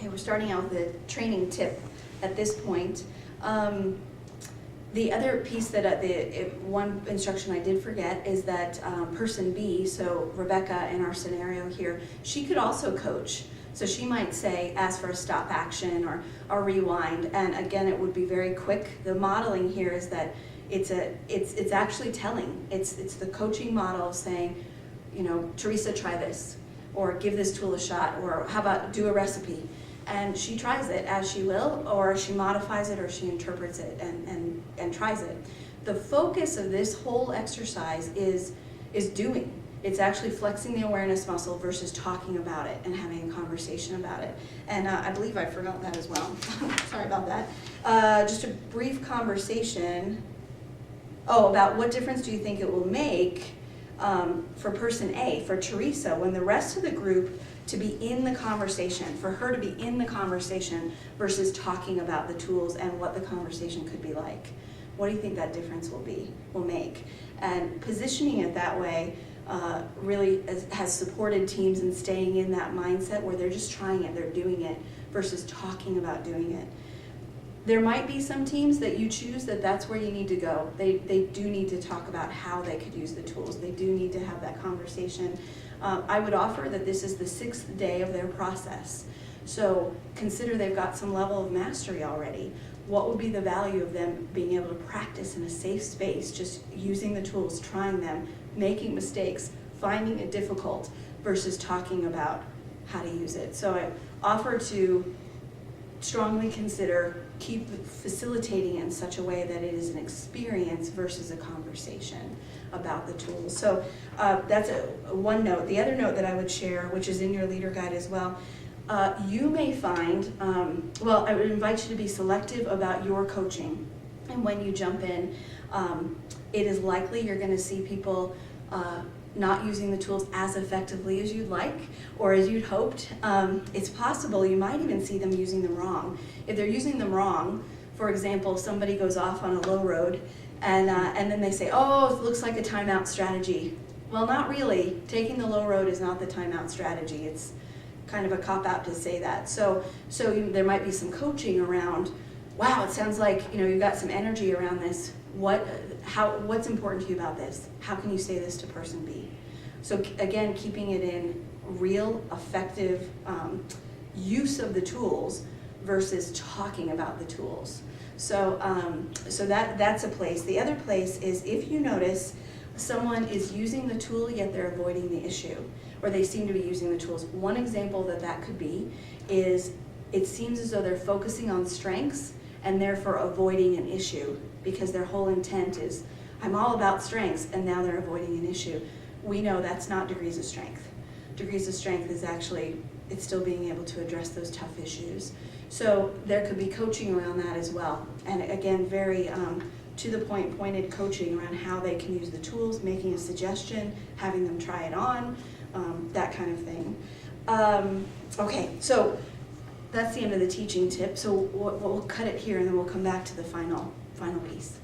Okay, we're starting out with a training tip at this point. The other piece that one instruction I did forget is that person B, so Rebecca in our scenario here, she could also coach. So she might say, ask for a stop action or a rewind, and again, it would be very quick. The modeling here is that it's actually telling. It's the coaching model saying, you know, Teresa, try this, or give this tool a shot, or how about do a recipe. And she tries it as she will, or she modifies it, or she interprets it and tries it. The focus of this whole exercise is doing. It's actually flexing the awareness muscle versus talking about it and having a conversation about it. And I believe I forgot that as well. Sorry about that. Just a brief conversation. Oh, about what difference do you think it will make for person A, for Teresa, when the rest of the group to be in the conversation, for her to be in the conversation versus talking about the tools and what the conversation could be like. What do you think that difference will make? And positioning it that way really has supported teams in staying in that mindset where they're just trying it, they're doing it, versus talking about doing it. There might be some teams that you choose that's where you need to go. They do need to talk about how they could use the tools. They do need to have that conversation. I would offer that this is the 6th day of their process. So consider they've got some level of mastery already. What would be the value of them being able to practice in a safe space, just using the tools, trying them, making mistakes, finding it difficult, versus talking about how to use it. So I offer to strongly consider keep facilitating it in such a way that it is an experience versus a conversation about the tools. So that's one note. The other note that I would share, which is in your leader guide as well, you may find, well, I would invite you to be selective about your coaching. And when you jump in, it is likely you're going to see people not using the tools as effectively as you'd like or as you'd hoped. It's possible you might even see them using them wrong. If they're using them wrong, for example, somebody goes off on a low road and then they say, oh, it looks like a timeout strategy. Well, not really. Taking the low road is not the timeout strategy. It's kind of a cop-out to say that. So there might be some coaching around, wow, it sounds like you've got some energy around this. What's important to you about this? How can you say this to person B? So again, keeping it in real, effective use of the tools versus talking about the tools. So that's a place. The other place is if you notice someone is using the tool yet they're avoiding the issue, or they seem to be using the tools. One example that could be is it seems as though they're focusing on strengths and therefore avoiding an issue because their whole intent is, I'm all about strengths, and now they're avoiding an issue. We know that's not degrees of strength. Degrees of strength is actually, it's still being able to address those tough issues. So there could be coaching around that as well. And again, very to the point, pointed coaching around how they can use the tools, making a suggestion, having them try it on, that kind of thing. Okay, so that's the end of the teaching tip. So we'll cut it here and then we'll come back to the final piece.